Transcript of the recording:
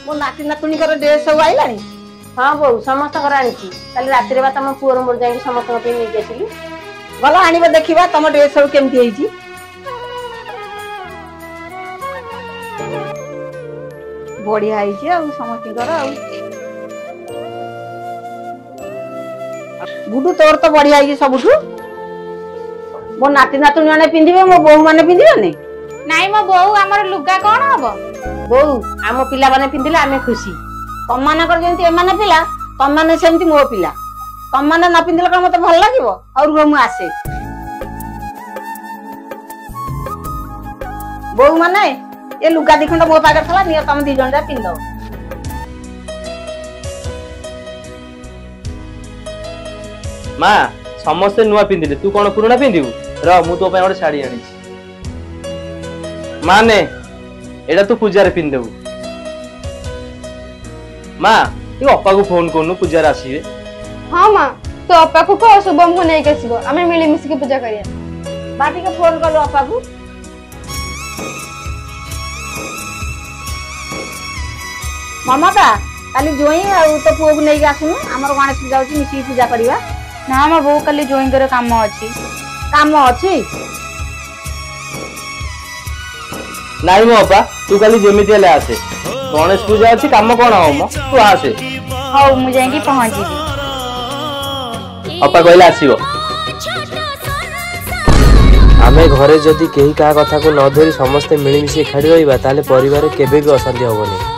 मो नाती नातुणीकर ड्रेस सब आइलानी। हाँ बो समस्त आनी कल राति बा तुम पुअर मोर जाए समस्त नहीं आसली गल आनिब देखा तुम ड्रेस सब केमती बढ़िया समस्त बुडू तोर तो बढ़िया सबुठू मो नाती नातुणी मैंने पिंधे मो बोहू मैंने पिंधे नाई मो बोहू आमर लुगा कौन हम बो आम पिला माने पिंधिले आमे खुशी तम मानकर जेंति एमाने पिला तम माने सेमति मो पिला तम माने न पिंधिले का मते भल लागिवो और रुह मु आसे बोहू माने ए लुगा दिखंड मो पाकर थला नियर तम दी जण जा पिंदो मां समस्त नुआ पिंधिले तू कोन पुराना पिंधिबू र मु तो पे ओडे साड़ी आनी माने एडा तू पूजा रे पिंदेबू मां तू अप्पा को फोन करनु पूजा रे आसीबे हां मां तो अप्पा को कह शुभम को नै केसिबो हमें मिली मिसी के पूजा करिया बाटी के फोन करलो अप्पा को ममता काली जोई आ तो पुओ को नै आसनु हमर गणेश पूजा होची मिसी पूजा करिवा ना हम बो काली जोई करे काम अछि नाई मो अप्पा तू काली जेमिति ले आसे गणेश पूजा अछि काम कोन हो मो तू आसे हाउ मु जाई की पहुंची अप्पा कहले आसीबो आमे घरे जदी केही का कथा को न धरी समस्त मिली मिसी खाड़ी रहिबा ताले परिवार केबे भी अशांति होबनी।